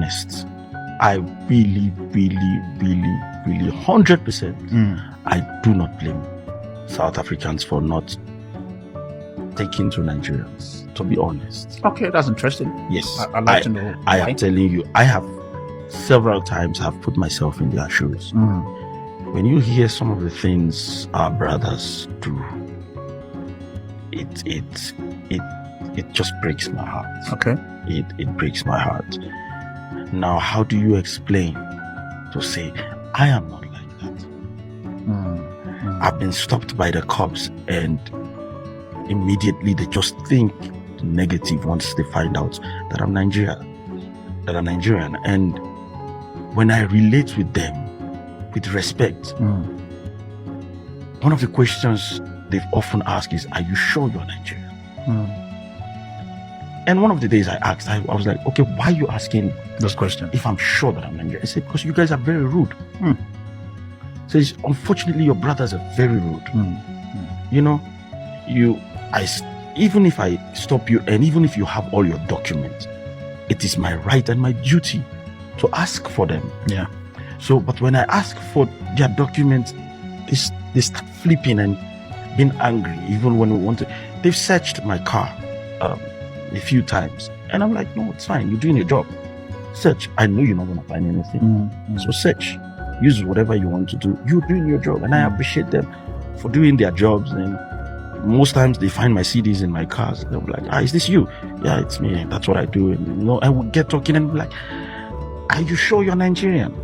honest, I really, 100%, I do not blame South Africans for not taking to Nigerians, to be honest. Okay, that's interesting. Yes. I'd like to know I why. am telling you, I have several times have put myself in their shoes. When you hear some of the things our brothers do, it just breaks my heart. Okay. It breaks my heart. Now, how do you explain to say, I am not like that? I've been stopped by the cops and immediately they just think negative once they find out that I'm Nigerian. And when I relate with them with respect, one of the questions they've often asked is, are you sure you're Nigerian? And one of the days I asked, I was like, okay, why are you asking those questions if I'm sure that I'm Nigerian? I said, because you guys are very rude. So unfortunately, your brothers are very rude. You know, even if I stop you and even if you have all your documents, it is my right and my duty to ask for them. Yeah. So, but when I ask for their documents, they start flipping and being angry. Even when we want to, they've searched my car a few times, and I'm like, no, it's fine. You're doing your job. Search. I know you're not going to find anything. So search. Use whatever you want to do. You're doing your job, and I appreciate them for doing their jobs. And most times they find my CDs in my cars. They'll be like, is this you? Yeah, it's me. That's what I do. And I would get talking and be like, are you sure you're Nigerian?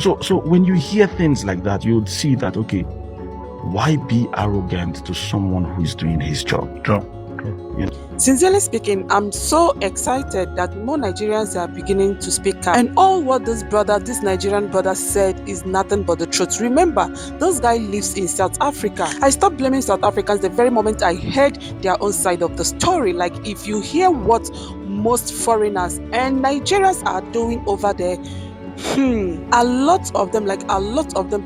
So when you hear things like that, you would see that, okay, why be arrogant to someone who is doing his job? You know? Sincerely speaking, I'm so excited that more Nigerians are beginning to speak up. And all what this Nigerian brother said is nothing but the truth. Remember, this guy lives in South Africa. I stopped blaming South Africans the very moment I heard their own side of the story. Like, if you hear what most foreigners and Nigerians are doing over there, a lot of them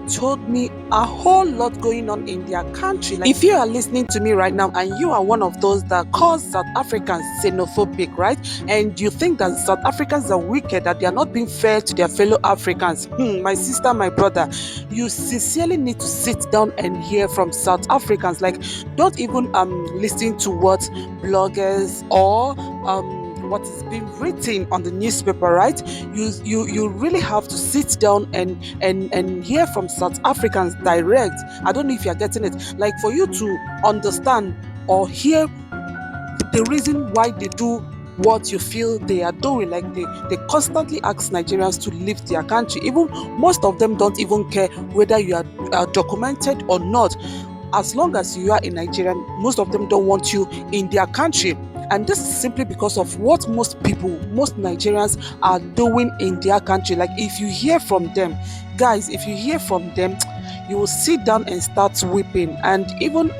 told me a whole lot going on in their country. Like, if you are listening to me right now and you are one of those that calls South Africans xenophobic, right? And you think that South Africans are wicked, that they are not being fair to their fellow Africans, my sister, my brother, you sincerely need to sit down and hear from South Africans. Like, don't even listen to what bloggers or what is being written on the newspaper, right? You really have to sit down and hear from South Africans direct. I don't know if you're getting it. Like, for you to understand or hear the reason why they do what you feel they are doing. Like, they constantly ask Nigerians to leave their country. Even most of them don't even care whether you are documented or not. As long as you are a Nigerian, most of them don't want you in their country. And this is simply because of what most Nigerians are doing in their country. Like, if you hear from them, guys, you will sit down and start weeping and even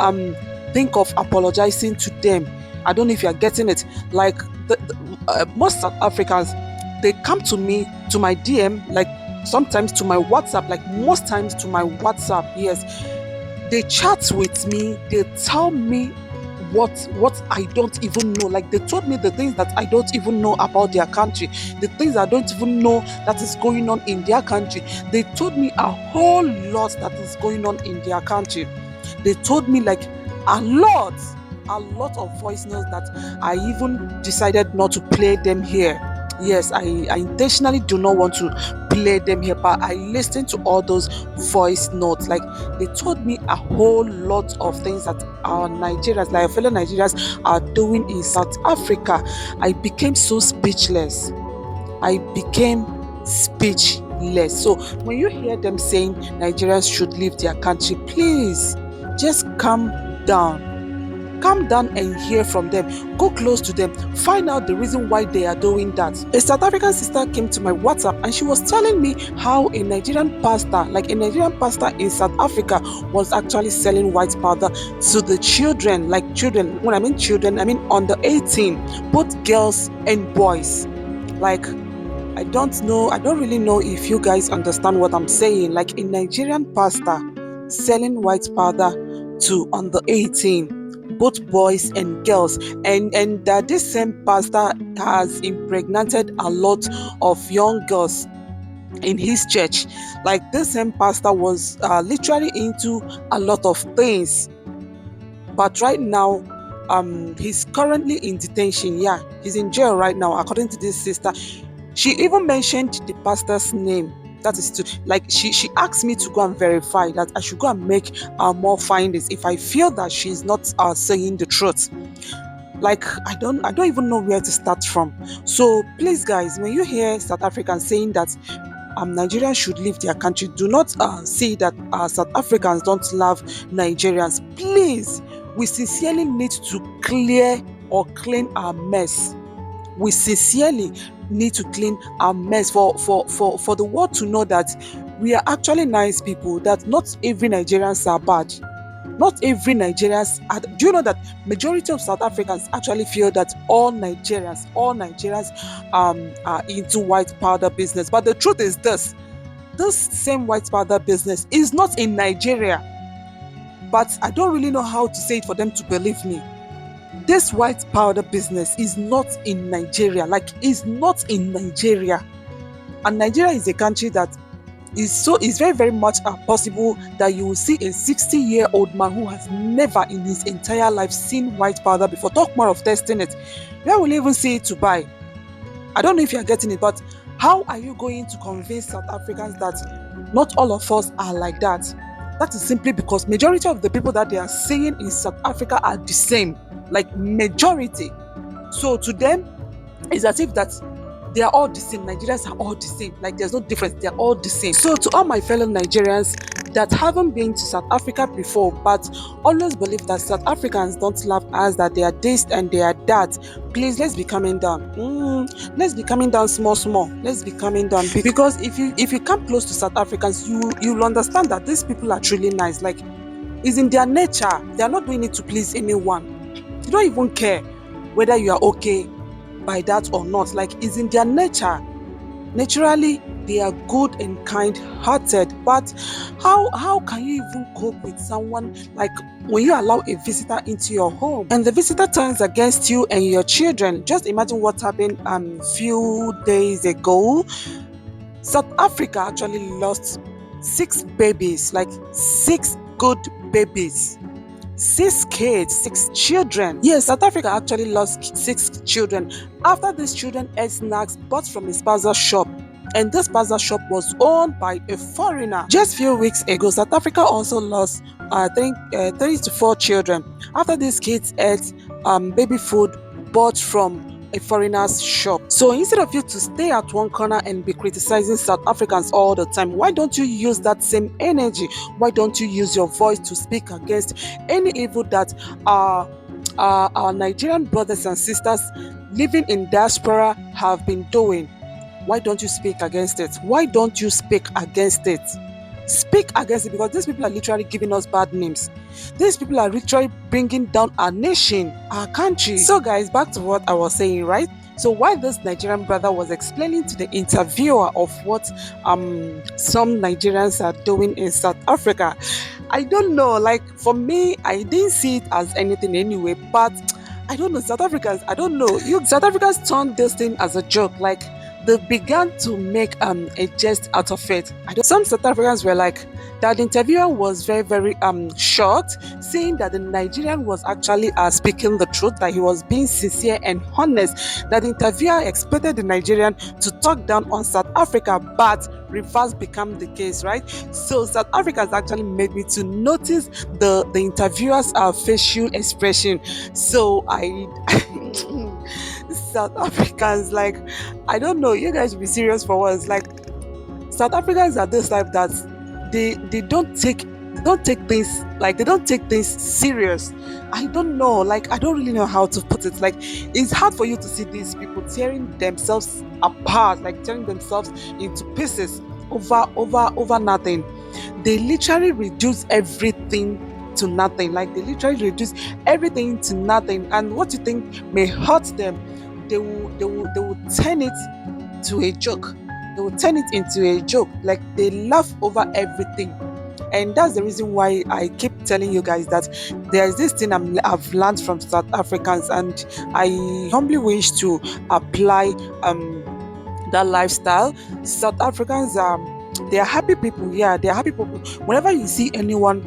think of apologizing to them. I don't know if you are getting it. Like, most South Africans, they come to me, to my DM, like sometimes to my WhatsApp, like most times to my WhatsApp, yes. They chat with me, they tell me what I don't even know. Like, they told me the things that I don't even know about their country, the things I don't even know that is going on in their country. They told me a whole lot that is going on in their country. They told me like a lot of voice notes that I even decided not to play them here. Yes, I intentionally do not want to play them here, but I listened to all those voice notes. Like, they told me a whole lot of things that our Nigerians, like our fellow Nigerians, are doing in South Africa. I became so speechless. So when you hear them saying Nigerians should leave their country, please just calm down and hear from them. Go close to them, find out the reason why they are doing that. A South African sister came to my WhatsApp and she was telling me how a Nigerian pastor in South Africa was actually selling white powder to the children. Like, children, when I mean children, I mean under 18, both girls and boys. Like, I don't really know if you guys understand what I'm saying. Like, a Nigerian pastor selling white powder to under 18. both boys and girls, and that this same pastor has impregnated a lot of young girls in his church. Like this same pastor was literally into a lot of things, but right now he's currently in detention. Yeah, he's in jail right now, according to this sister. She even mentioned the pastor's name. That is to, like, she asked me to go and verify that I should go and make more findings if I feel that she's not saying the truth. Like, I don't even know where to start from. So please guys, when you hear South Africans saying that Nigerians should leave their country, do not say that South Africans don't love Nigerians. Please, we sincerely need to clear or clean our mess. We sincerely need to clean our mess for the world to know that we are actually nice people, that not every Nigerians are bad. Not every Nigerians are. Do you know that majority of South Africans actually feel that all Nigerians are into white powder business? But the truth is this same white powder business is not in Nigeria. But I don't really know how to say it for them to believe me. This white powder business is not in Nigeria. Like, is not in Nigeria. And Nigeria is a country that is very, very much possible that you will see a 60-year-old man who has never in his entire life seen white powder before. Talk more of testing it. Where will you even see it to buy? I don't know if you're getting it, but how are you going to convince South Africans that not all of us are like that? That is simply because majority of the people that they are seeing in South Africa are the same. Like, majority. So to them, it's as if that they are all the same. Nigerians are all the same. Like, there's no difference. They're all the same. So to all my fellow Nigerians that haven't been to South Africa before, but always believe that South Africans don't love us, that they are this and they are that, please, let's be coming down. Let's be coming down small. Let's be coming down, because if you come close to South Africans, you'll understand that these people are truly nice. Like, it's in their nature. They are not doing it to please anyone. They don't even care whether you are okay by that or not. Like, it's in their nature. Naturally, they are good and kind-hearted. But how can you even cope with someone like when you allow a visitor into your home and the visitor turns against you and your children? Just imagine what happened few days ago. South Africa actually lost 6 babies, like 6 good babies. 6 kids, 6 children. Yes, South Africa actually lost 6 children after these children ate snacks bought from a spaza shop. And this spaza shop was owned by a foreigner. Just few weeks ago, South Africa also lost 3 to 4 children after these kids ate baby food bought from a foreigner's shop. So instead of you to stay at one corner and be criticizing South Africans all the time, why don't you use that same energy? Why don't you use your voice to speak against any evil that our Nigerian brothers and sisters living in diaspora have been doing? Why don't you speak against it? Why don't you speak against it? Speak against it, because these people are literally giving us bad names. These people are literally bringing down our nation, our country. So guys, back to what I was saying, right? So while this Nigerian brother was explaining to the interviewer of what some Nigerians are doing in South Africa, I don't know, like, for me, I didn't see it as anything anyway, but I don't know, South Africans, I don't know. South Africans turned this thing as a joke. Like, they began to make a jest out of it. Some South Africans were like, that the interviewer was very, very shocked, saying that the Nigerian was actually speaking the truth, that he was being sincere and honest, that the interviewer expected the Nigerian to talk down on South Africa, but reverse became the case, right? So South Africans actually made me to notice the interviewer's facial expression. So South Africans, like, I don't know, you guys should be serious for once. Like, South Africans are this type that they don't take things, like, they don't take things serious. I don't know, like, I don't really know how to put it. Like, it's hard for you to see these people tearing themselves apart, like tearing themselves into pieces over nothing. They literally reduce everything to nothing. Like, they literally reduce everything to nothing, and what you think may hurt them, they will turn it to a joke. They will turn it into a joke. Like, they laugh over everything. And that's the reason why I keep telling you guys that there is this thing I've learned from South Africans, and I humbly wish to apply that lifestyle. South Africans they are happy people. Yeah, they are happy people. Whenever you see anyone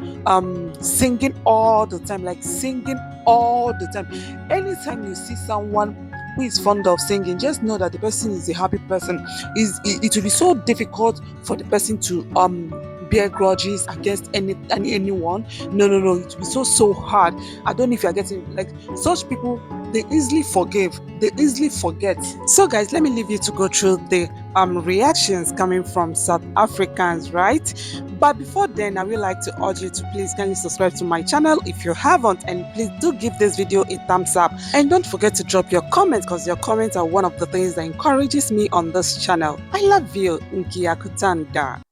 singing all the time, like singing all the time, anytime you see someone who is fond of singing, just know that the person is a happy person. It will be so difficult for the person to bear grudges against anyone. No, it will be so hard. I don't know if you're getting, like, such people, they easily forgive, they easily forget. So guys, let me leave you to go through the reactions coming from South Africans, right? But before then, I would like to urge you to please kindly subscribe to my channel if you haven't, and please do give this video a thumbs up, and don't forget to drop your comments, because your comments are one of the things that encourages me on this channel. I love you. Ngiakutanda.